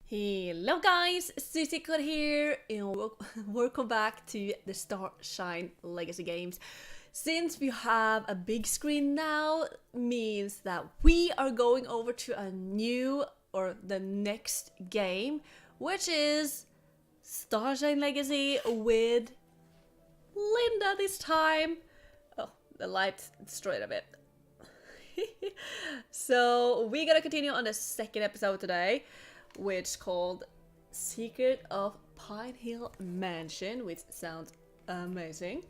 Hello guys, Susie here, and welcome back to the StarShine Legacy games. Since we have a big screen now, means that we are going over to a new or the next game, which is StarShine Legacy with Linda this time. Oh, the light destroyed a bit. So we're gonna continue on the second episode today, which called Secret of Pine Hill Mansion, which sounds amazing.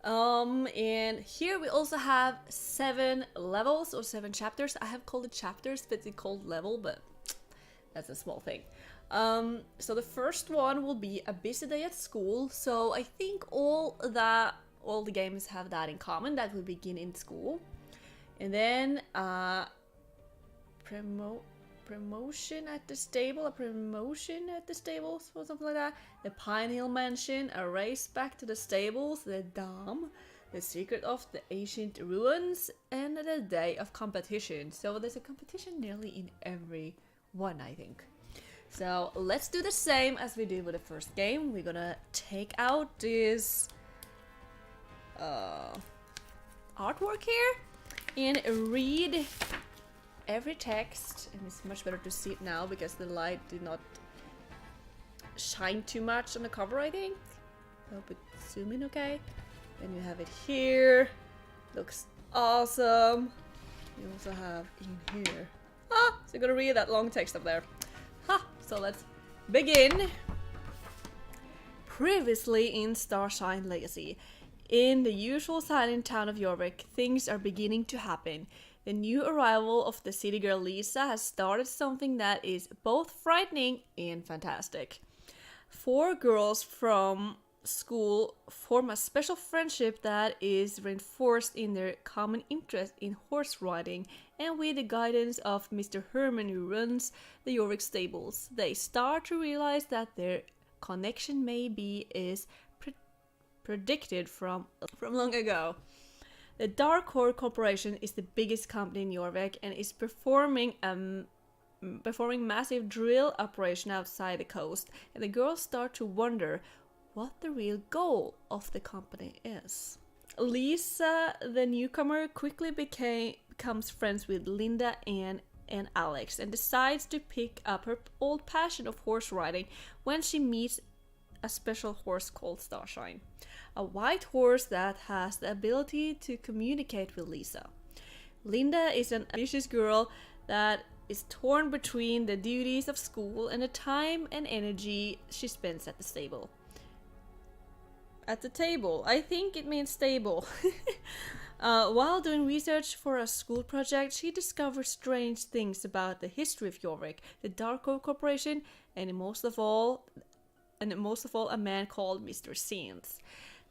And here we also have 7 levels or 7 chapters. I have called it chapters, but it's called level, but that's a small thing. So the first one will be a busy day at school. So I think all the games have that in common, that we begin in school. And then promotion at the stable, or something like that. The Pine Hill Mansion, a race back to the stables, the Dam, the secret of the ancient ruins, and the day of competition. So there's a competition nearly in every one, I think. So let's do the same as we did with the first game. We're gonna take out this artwork here and read every text, and it's much better to see it now because the light did not shine too much on the cover, I think. I hope it's zooming okay. Then you have it here. Looks awesome. You also have in here. So you're gonna read that long text up there. So let's begin. Previously in StarShine Legacy. In the usual silent town of Jorvik, things are beginning to happen. The new arrival of the city girl Lisa has started something that is both frightening and fantastic. 4 girls from school form a special friendship that is reinforced in their common interest in horse riding, and with the guidance of Mr. Herman, who runs the Jorvik stables, they start to realize that their connection maybe is predicted from long ago. The Dark Horse Corporation is the biggest company in Jorvik and is performing massive drill operation outside the coast, and the girls start to wonder what the real goal of the company is. Lisa, the newcomer, quickly becomes friends with Linda and Alex and decides to pick up her old passion of horse riding when she meets a special horse called StarShine. A white horse that has the ability to communicate with Lisa. Linda is an ambitious girl that is torn between the duties of school and the time and energy she spends at the stable. At the table. I think it means stable. While doing research for a school project, she discovers strange things about the history of Jorvik, the Dark Horse Corporation, and most of all, a man called Mr. Sands.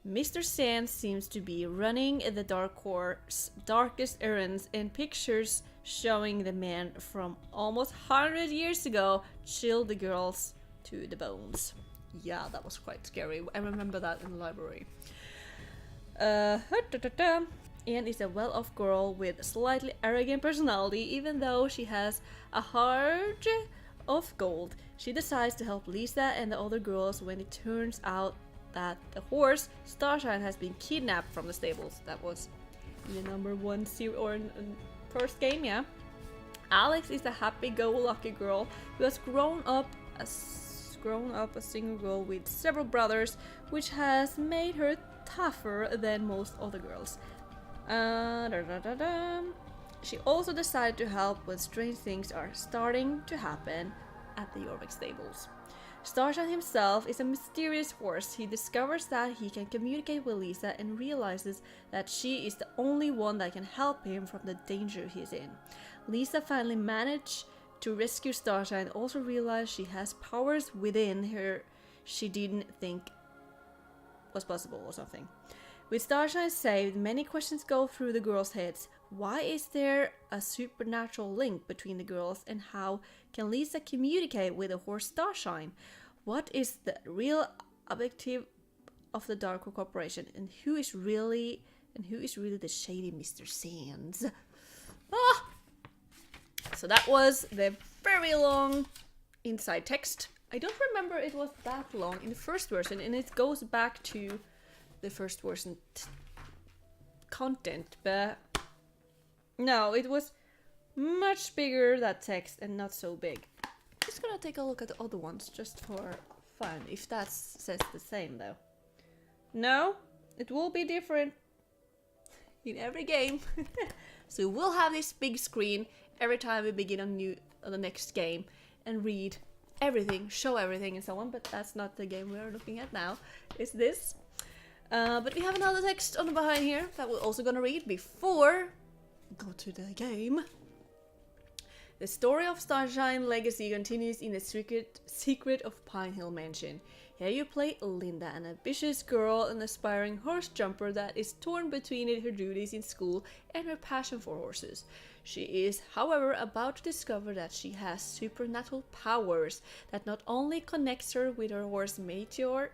Mr. Sands seems to be running the Dark Horse's darkest errands, and pictures showing the man from almost 100 years ago chilled the girls to the bones. Yeah, that was quite scary. I remember that in the library. And is a well-off girl with a slightly arrogant personality, even though she has a heart of gold. She decides to help Lisa and the other girls when it turns out that the horse, StarShine, has been kidnapped from the stables. That was in the number 1 first game, yeah. Alex is a happy-go-lucky girl who has grown up a single girl with several brothers, which has made her tougher than most other girls. She also decided to help when strange things are starting to happen at the Jorvik stables. StarShine himself is a mysterious horse. He discovers that he can communicate with Lisa and realizes that she is the only one that can help him from the danger he's in. Lisa finally managed to rescue StarShine, also realized she has powers within her she didn't think was possible or something. With StarShine saved, many questions go through the girls' heads. Why is there a supernatural link between the girls, and how can Lisa communicate with the horse StarShine? What is the real objective of the Dark Horse Corporation, and who is really the shady Mr. Sands? So that was the very long inside text. I don't remember it was that long in the first version, and it goes back to the first version content, but no, it was much bigger, that text, and not so big. Just gonna take a look at the other ones just for fun, if that says the same though. No, it will be different in every game. So we'll have this big screen every time we begin on the next game and read everything, show everything and so on, but that's not the game we are looking at now. It's this. But we have another text on the behind here that we're also gonna read before we go to the game. The story of StarShine Legacy continues in the secret of Pine Hill Mansion. Here you play Linda, an ambitious girl, an aspiring horse jumper that is torn between her duties in school and her passion for horses. She is, however, about to discover that she has supernatural powers that not only connects her with her horse Meteor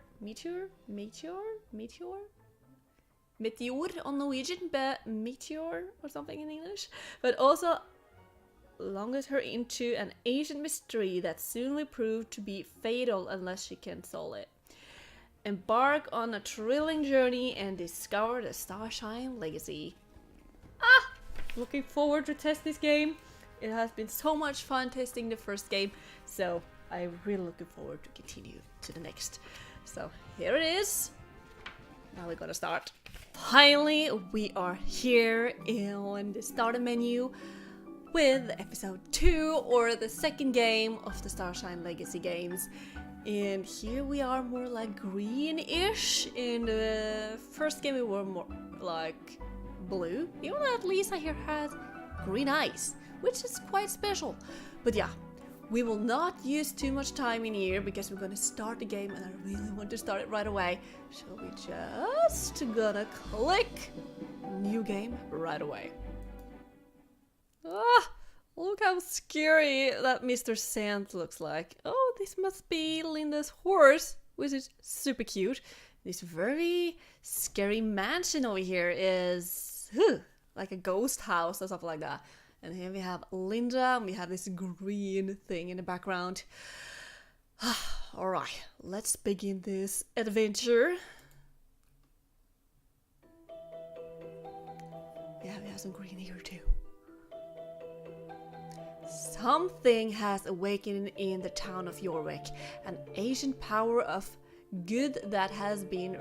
on Norwegian, but Meteor or something in English, but also launches her into an ancient mystery that soon will prove to be fatal unless she can solve it. Embark on a thrilling journey and discover the StarShine Legacy. Looking forward to test this game. It has been so much fun testing the first game, so I'm really looking forward to continue to the next. So here it is. Now we're gonna start. Finally, we are here in the starter menu with episode 2, or the second game of the StarShine Legacy games. And here we are more like greenish. In the first game we were more like blue, even though at least I here had green eyes, which is quite special. But yeah, we will not use too much time in here because we're gonna start the game and I really want to start it right away. So we just gonna click new game right away. Look how scary that Mr. Sand looks like. Oh, this must be Linda's horse, which is super cute. This very scary mansion over here is like a ghost house or something like that. And here we have Linda, and we have this green thing in the background. Alright, let's begin this adventure. Yeah, we have some green here too. Something has awakened in the town of Jorvik. An ancient power of good that has been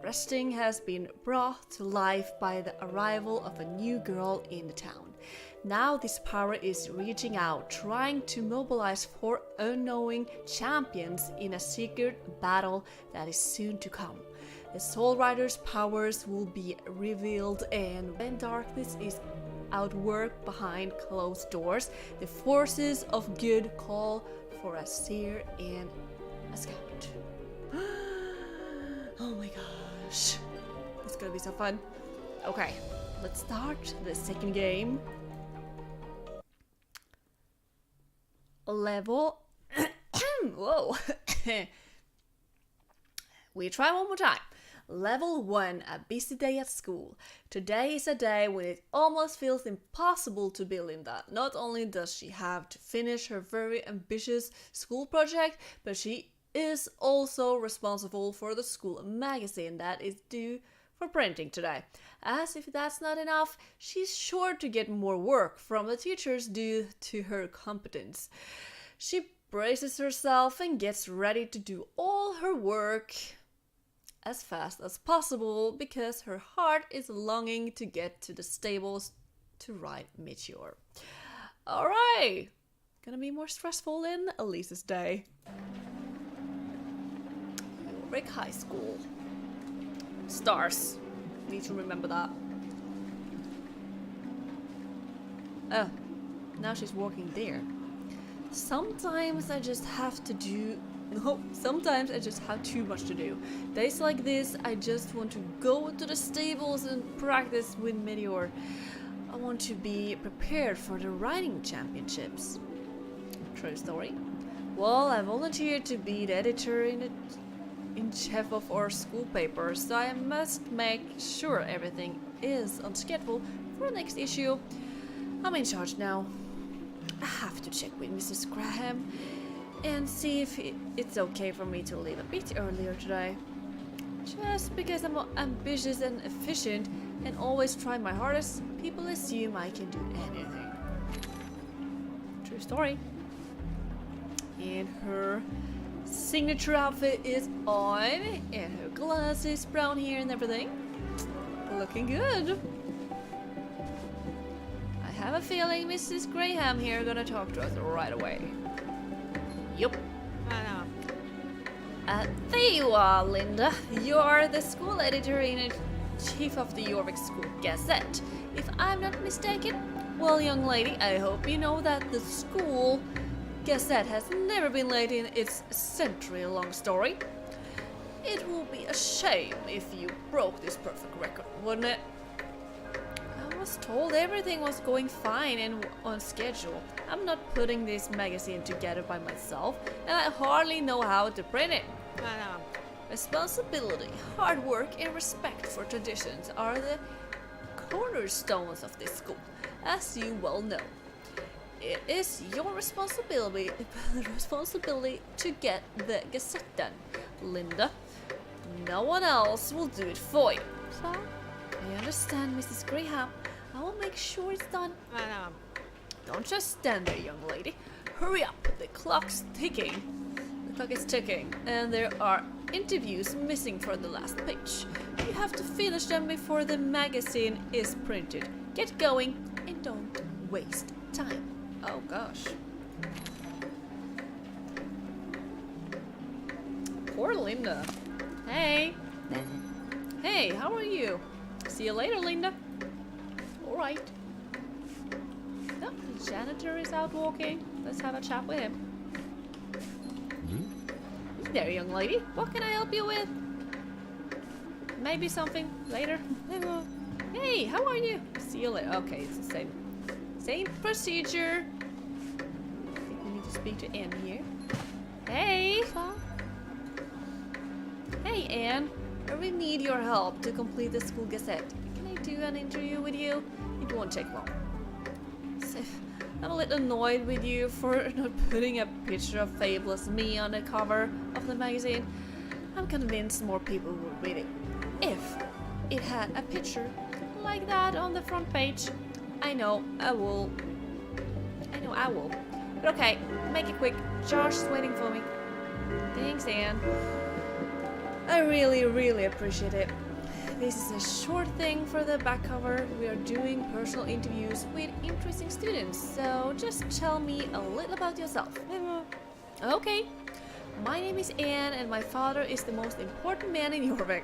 resting has been brought to life by the arrival of a new girl in the town. Now this power is reaching out, trying to mobilize 4 unknowing champions in a secret battle that is soon to come. The Soul Rider's powers will be revealed, and when darkness is outwork behind closed doors, the forces of good call for a seer and a scout. Oh my gosh, it's gonna be so fun. Okay, let's start the second game. Level whoa. We try one more time. Level 1, a busy day at school. Today is a day when it almost feels impossible to be Linda. Not only does she have to finish her very ambitious school project, but she is also responsible for the school magazine that is due for printing today. As if that's not enough, she's sure to get more work from the teachers due to her competence. She braces herself and gets ready to do all her work as fast as possible because her heart is longing to get to the stables to ride Meteor. Alright, gonna be more stressful than Elise's day. Jorvik High School. Stars. Need to remember that. Oh, now she's walking there. Sometimes I just have to do... No, sometimes I just have too much to do. Days like this, I just want to go to the stables and practice with Meteor. I want to be prepared for the riding championships. True story. Well, I volunteered to be the editor-in-chief of our school paper, so I must make sure everything is on schedule for the next issue. I'm in charge now. I have to check with Mrs. Graham. and see if it's okay for me to leave a bit earlier today. Just because I'm ambitious and efficient and always try my hardest, people assume I can do anything. True story. And her signature outfit is on, and her glasses, brown hair and everything. Looking good. I have a feeling Mrs. Graham here gonna talk to us right away. Yup. There you are, Linda. You are the school editor in chief of the Jorvik School Gazette. If I'm not mistaken. Well, young lady, I hope you know that the school Gazette has never been late in its century-long story. It will be a shame if you broke this perfect record, wouldn't it? I was told everything was going fine and on schedule. I'm not putting this magazine together by myself, and I hardly know how to print it. Responsibility, hard work, and respect for traditions are the cornerstones of this school, as you well know. It is your responsibility to get the Gazette done, Linda. No one else will do it for you. So, I understand, Mrs. Graham. I will make sure it's done. Don't just stand there, young lady. Hurry up, the clock's ticking. The clock is ticking, and there are interviews missing for the last page. You have to finish them before the magazine is printed. Get going and don't waste time. Oh gosh. Poor Linda. Hey. Hey, how are you? See you later, Linda. Alright. Oh, the janitor is out walking. Let's have a chat with him. Hey there, young lady. What can I help you with? Maybe something later. Hey, how are you? See you later. Okay, it's the same procedure. I think we need to speak to Anne here. Hey! Hey, Anne. I really need your help to complete the school gazette. Can I do an interview with you? It won't take long. So, I'm a little annoyed with you for not putting a picture of Fabulous Me on the cover of the magazine. I'm convinced more people would read it if it had a picture like that on the front page. I know I will. But okay, make it quick. Josh is waiting for me. Thanks, Anne. I really appreciate it. This is a short thing for the back cover. We are doing personal interviews with interesting students, so just tell me a little about yourself. Okay. My name is Anne, and my father is the most important man in Jorvik.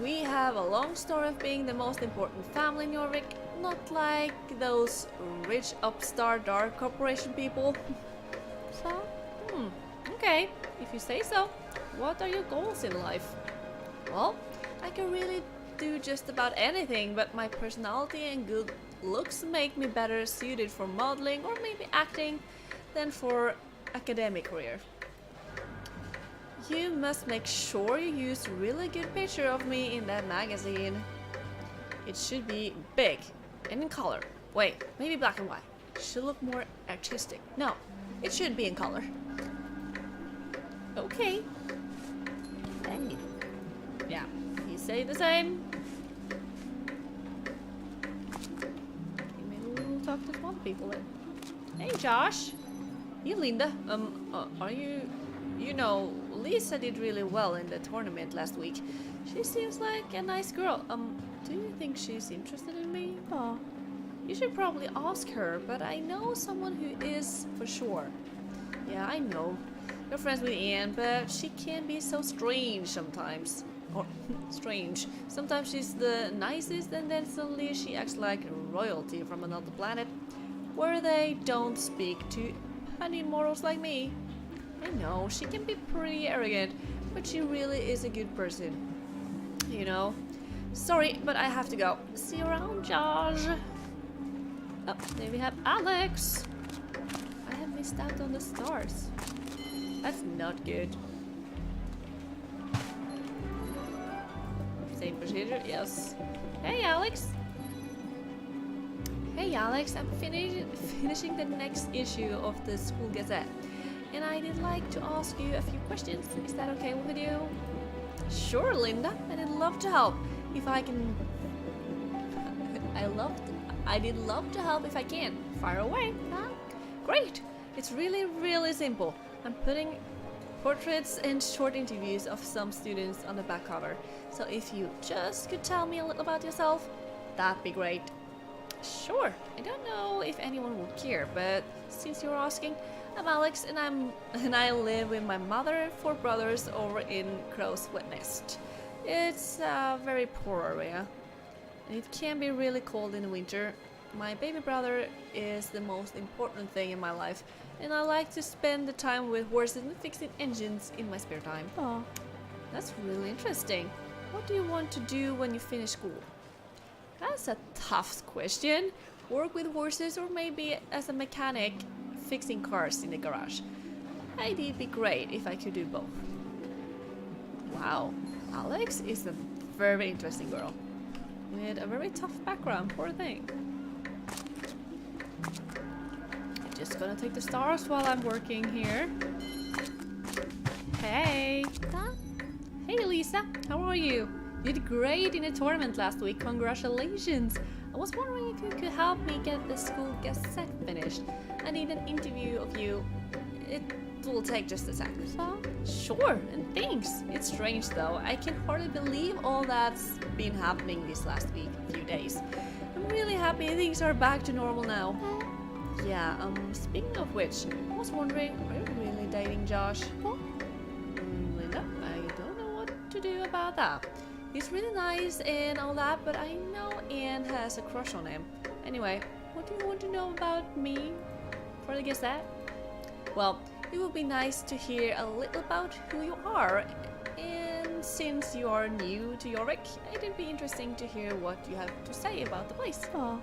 We have a long story of being the most important family in Jorvik, not like those rich upstart dark corporation people. So, okay, if you say so. What are your goals in life? Well, I can really do just about anything, but my personality and good looks make me better suited for modeling or maybe acting than for academic career. You must make sure you use really good picture of me in that magazine. It should be big and in color. Wait, maybe black and white. It should look more artistic. No, it should be in color. Okay. Hey. Yeah, you say the same. Maybe we'll talk to some other people then. Hey, Josh. Hey, Linda. Are you... You know, Lisa did really well in the tournament last week. She seems like a nice girl. Do you think she's interested in me? Oh, you should probably ask her, but I know someone who is for sure. Yeah, I know. You're friends with Anne, but she can be so strange sometimes. Or, strange. Sometimes she's the nicest, and then suddenly she acts like royalty from another planet, where they don't speak to honey mortals like me. I know, she can be pretty arrogant, but she really is a good person. You know. Sorry, but I have to go. See you around, Josh. Oh, there we have Alex. I have missed out on the stars. That's not good. Same procedure, yes. Hey, Alex. Hey, Alex. I'm finishing the next issue of the School Gazette. and I'd like to ask you a few questions. Is that okay with you? Sure, Linda. I'd love to help if I can. I'd love to help if I can. Fire away. Huh? Great. It's really simple. I'm putting portraits and short interviews of some students on the back cover. So if you just could tell me a little about yourself, that'd be great. Sure. I don't know if anyone would care, but since you're asking, I'm Alex and I live with my mother and 4 brothers over in Crow's Wet Nest. It's a very poor area. And it can be really cold in the winter. My baby brother is the most important thing in my life, and I like to spend the time with horses and fixing engines in my spare time. Oh, That's really interesting. What do you want to do when you finish school? That's a tough question. Work with horses or maybe as a mechanic fixing cars in the garage. It'd be great if I could do both. Wow, Alex is a very interesting girl with a very tough background, poor thing. I'm just gonna take the stars while I'm working here. Hey! huh? Hey Lisa, how are you? You did great in the tournament last week, congratulations! I was wondering if you could help me get the school gazette finished. I need an interview of you. It will take just a sec. So? Sure, and thanks. It's strange though. I can hardly believe all that's been happening this last few days. I'm really happy things are back to normal now. Yeah, speaking of which, I was wondering, are you really dating Josh? What? Linda, I don't know what to do about that. He's really nice and all that, but I know Anne has a crush on him. Anyway, what do you want to know about me for the Gazette? Well, it would be nice to hear a little about who you are, and since you are new to Jorvik, it'd be interesting to hear what you have to say about the place. Oh,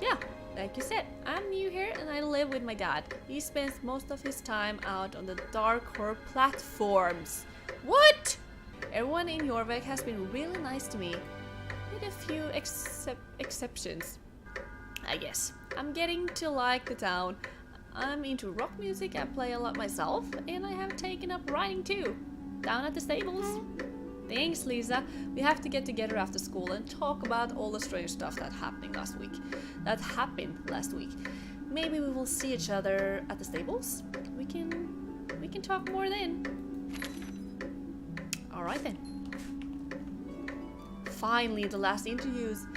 Yeah, like you said, I'm new here and I live with my dad. He spends most of his time out on the dark platforms. What? Everyone in Jorvik has been really nice to me, with a few exceptions, I guess. I'm getting to like the town. I'm into rock music, I play a lot myself, and I have taken up riding too, down at the stables. Thanks, Lisa. We have to get together after school and talk about all the strange stuff that happened last week. Maybe we will see each other at the stables. We can talk more then. All right then. Finally, the last interview is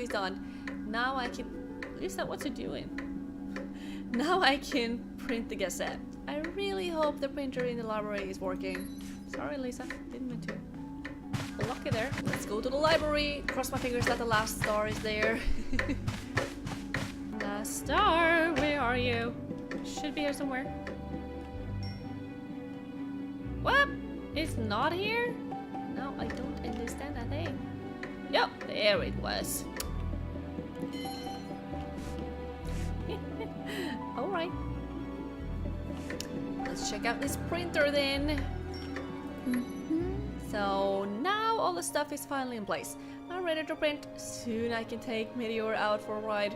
done. Now I can. Lisa, what's it doing? Now I can print the Gazette. I really hope the printer in the library is working. Sorry, Lisa, didn't mean to. Lucky there. Let's go to the library. Cross my fingers that the last star is there. Last star, where are you? Should be here somewhere. What? It's not here? No, I don't understand a thing. Yep, there it was. Alright. Let's check out this printer then. So now all the stuff is finally in place. I'm ready to print. Soon I can take Meteor out for a ride.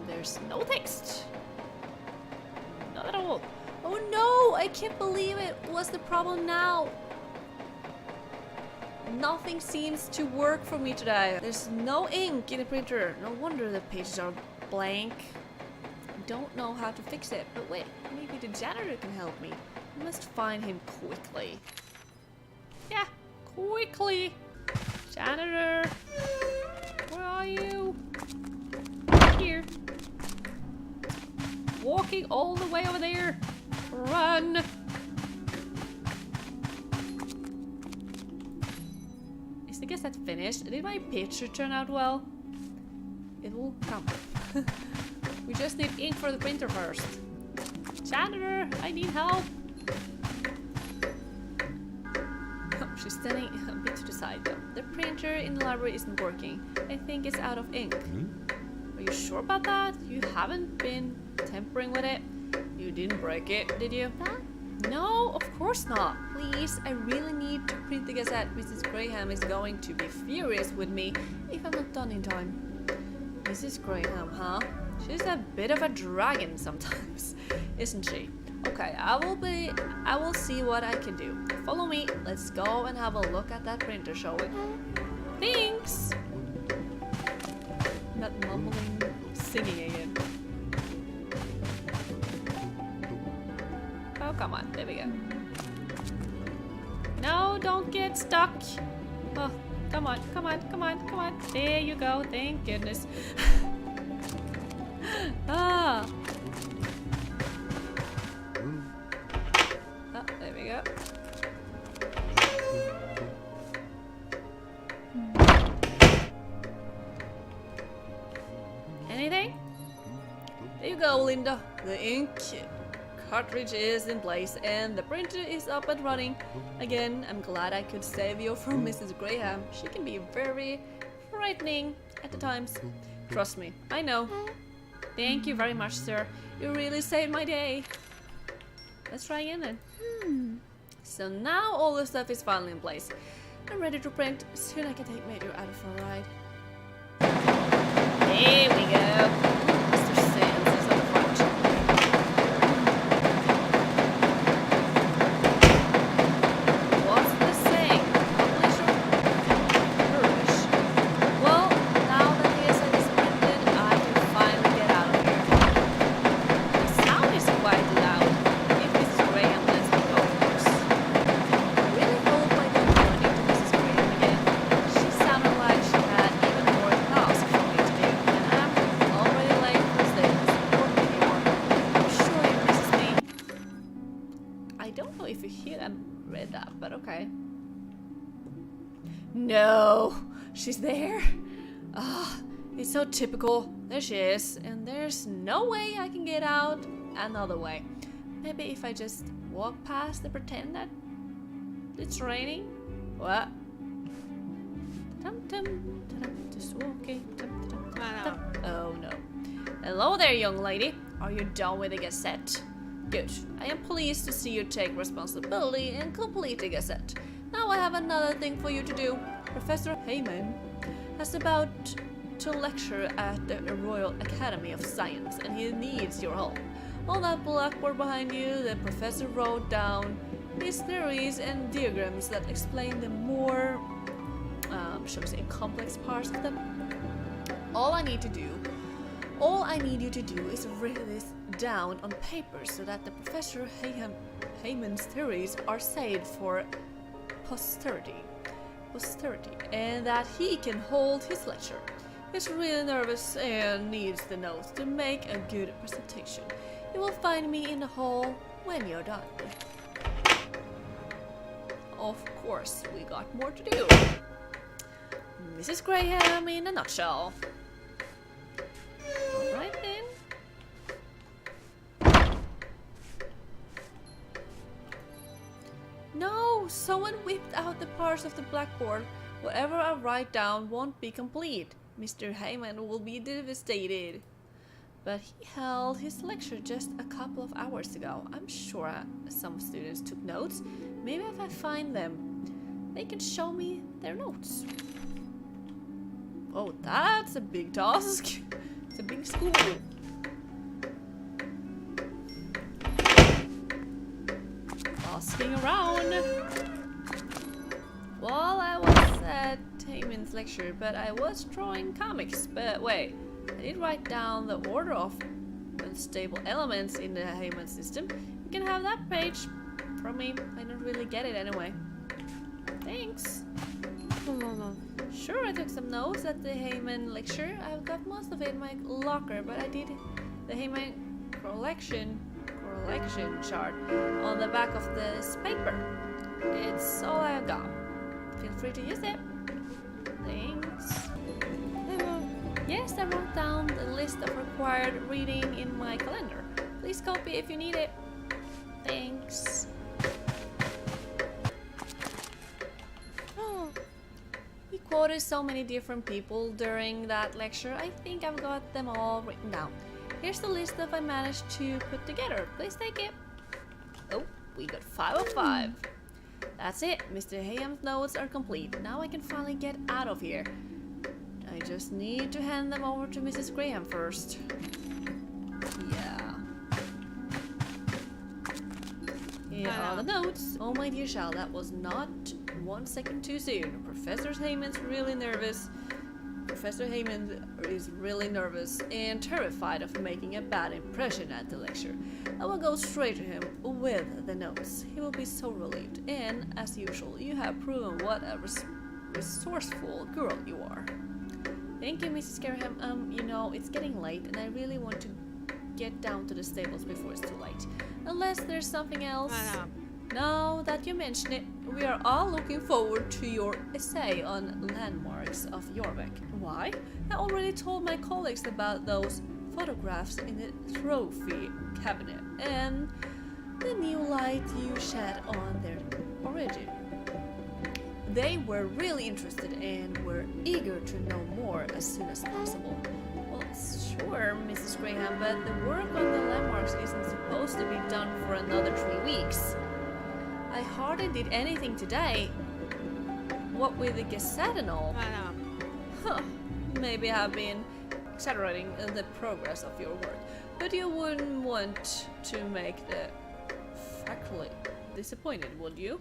There's no text. Not at all. Oh no, I can't believe it. What's the problem now? Nothing seems to work for me today. There's no ink in the printer. No wonder the pages are blank. I don't know how to fix it, but wait, maybe the janitor can help me. I must find him quickly. Yeah, quickly. Janitor, where are you? Here. Walking all the way over there. Run. I guess that's finished. Did my picture turn out well? It will come. We just need ink for the printer first. Janitor, I need help. Oh, she's standing a bit to the side though. The printer in the library isn't working. I think it's out of ink. Are you sure about that? You haven't been tampering with it? You didn't break it, did you? huh? No, of course not. Please, I really need to print the Gazette. Mrs. Graham is going to be furious with me if I'm not done in time. Mrs. Graham, huh? She's a bit of a dragon sometimes, isn't she? Okay, I will see what I can do. Follow me. Let's go and have a look at that printer, shall we? Thanks. Not mumbling, singing again. Oh, come on. There we go. No, don't get stuck. Oh, come on, come on, come on, come on. There you go. Thank goodness. Ah. Oh, there we go. Anything? There you go, Linda. The ink cartridge is in place and the printer is up and running. Again, I'm glad I could save you from Mrs. Graham. She can be very frightening at the times. Trust me, I know. Thank you very much, sir. You really saved my day. Let's try again then. So now all the stuff is finally in place. I'm ready to print. Soon I can take Major out for a ride. There we go. Mr. Sands is on the front. What's this saying? Publisher? Perish. Well, now that the essay is printed, I can finally get out of here. The sound is quite loud. If Mrs. Graham lets me go, of course. I really hope I don't run into Mrs. Graham again. She sounded like she had even more tasks for me to do, and I'm already late for Staples Support anymore. I'm sure he misses me. I don't know if you hear and read that, but okay. No, she's there. Ah, it's so typical. There she is, and there's no way I can get out another way. Maybe if I just walk past and pretend that it's raining. What? Just walking. Oh no. Hello there, young lady. Are you done with the Gazette? Good. I am pleased to see you take responsibility and complete the Gazette. Now I have another thing for you to do. Professor Heyman is about to lecture at the Royal Academy of Science, and he needs your help. On that blackboard behind you, the professor wrote down his theories and diagrams that explain the more, shall we say, complex parts of them. All I need you to do is write this down on paper so that the Professor Heyman's theories are saved for posterity, and that he can hold his lecture. He's really nervous and needs the notes to make a good presentation. You will find me in the hall when you're done. Of course, we got more to do. Mrs. Graham in a nutshell. Alright then. No! Someone whipped out the parts of the blackboard. Whatever I write down won't be complete. Mr. Heyman will be devastated. But he held his lecture just a couple of hours ago. I'm sure some students took notes. Maybe if I find them, they can show me their notes. Oh, that's a big task. It's a big school. Asking around. Well, I was at Heyman's lecture, but I was drawing comics. But wait, I did write down the order of unstable elements in the Heyman system. You can have that page from me. I don't really get it anyway. Thanks. Sure, I took some notes at the Heyman lecture. I've got most of it in my locker, but I did the Heyman correlation chart on the back of this paper. It's all I've got. Feel free to use it. Thanks. Yes, I wrote down the list of required reading in my calendar. Please copy if you need it. Thanks. He quoted so many different people during that lecture. I think I've got them all written down. Here's the list that I managed to put together. Please take it. Oh, we got 5 of 5. That's it. Mr. Hayham's notes are complete. Now I can finally get out of here. I just need to hand them over to Mrs. Graham first. Yeah. Here are the notes. Oh my dear child, that was not 1 second too soon. Professor Heyman's really nervous. Professor Heyman is really nervous and terrified of making a bad impression at the lecture. I will go straight to him with the notes. He will be so relieved, and as usual, you have proven what a resourceful girl you are. Thank you, Mrs. Graham. You know, it's getting late, and I really want to get down to the stables before it's too late. Unless there's something else. Now that you mention it, we are all looking forward to your essay on landmarks of Jorvik. Why? I already told my colleagues about those photographs in the trophy cabinet and the new light you shed on their origin. They were really interested and were eager to know more as soon as possible. Well, sure, Mrs. Graham, but the work on the landmarks isn't supposed to be done for another 3 weeks. I hardly did anything today. What with the Gazette and all. Huh. Maybe I've been exaggerating the progress of your work, but you wouldn't want to make the faculty disappointed, would you?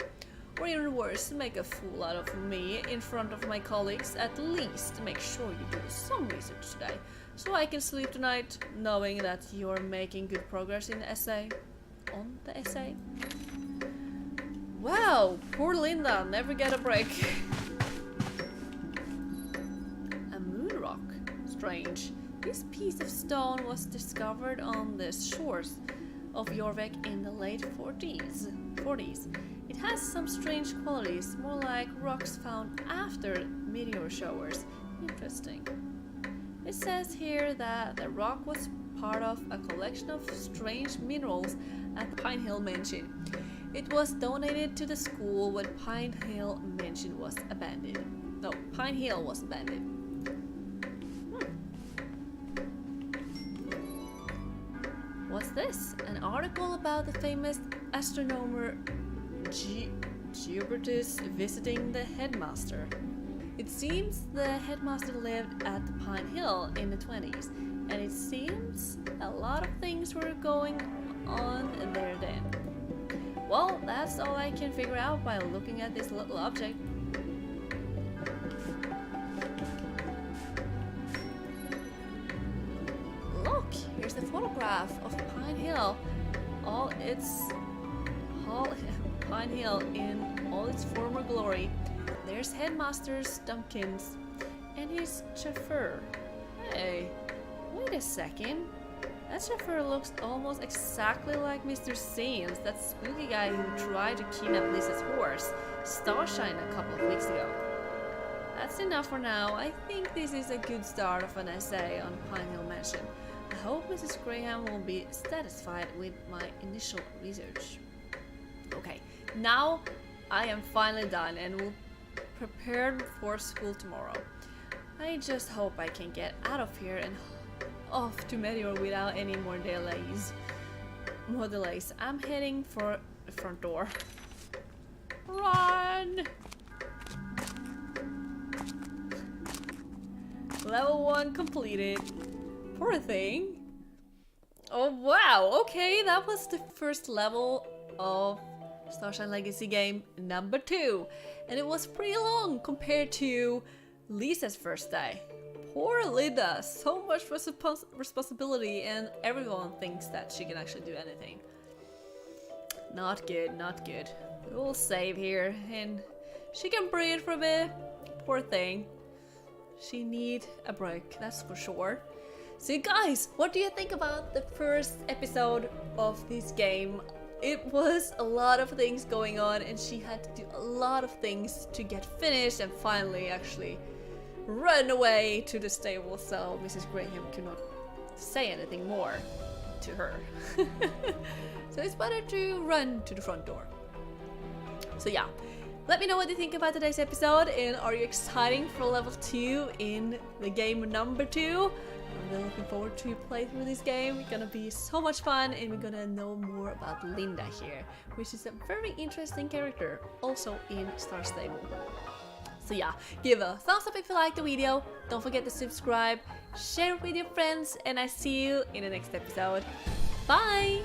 Or even worse, make a fool out of me in front of my colleagues. At least make sure you do some research today, so I can sleep tonight knowing that you're making good progress in the essay. On the essay? Wow, poor Linda, never get a break. A moon rock? Strange. This piece of stone was discovered on the shores of Jorvik in the late 40s. It has some strange qualities, more like rocks found after meteor showers. Interesting. It says here that the rock was part of a collection of strange minerals at the Pine Hill Mansion. It was donated to the school when Pine Hill Mansion was abandoned. No, Pine Hill was abandoned. What's this? An article about the famous astronomer Gilbertus visiting the headmaster. It seems the headmaster lived at the Pine Hill in the 20s, and it seems a lot of things were going on there then. Well, that's all I can figure out by looking at this little object. Look, here's the photograph of Pine Hill. Pine Hill in all its former glory. There's Headmaster Stumpkins and his chauffeur. Hey, wait a second. That chauffeur looks almost exactly like Mr. Sands, that spooky guy who tried to kidnap Lisa's horse, Starshine, a couple of weeks ago. That's enough for now. I think this is a good start of an essay on Pine Hill Mansion. I hope Mrs. Graham will be satisfied with my initial research. Okay, now I am finally done and will prepare for school tomorrow. I just hope I can get out of here and off to Meteor without any more delays. I'm heading for the front door. Run! Level 1 completed. Poor thing. Oh wow, okay, that was the first level of StarShine Legacy game number 2. And it was pretty long compared to Lisa's first day. Poor Linda, so much responsibility and everyone thinks that she can actually do anything. Not good, not good. We'll save here and she can breathe for a bit. Poor thing. She need a break, that's for sure. So guys, what do you think about the first episode of this game? It was a lot of things going on and she had to do a lot of things to get finished and finally actually run away to the stable, so Mrs. Graham could not say anything more to her. So it's better to run to the front door. So yeah, let me know what you think about today's episode, and are you excited for level 2 in the game number 2? I'm really looking forward to play through this game. It's gonna be so much fun and we're gonna know more about Linda here, which is a very interesting character also in Star Stable. So yeah, give a thumbs up if you liked the video, don't forget to subscribe, share it with your friends, and I see you in the next episode. Bye!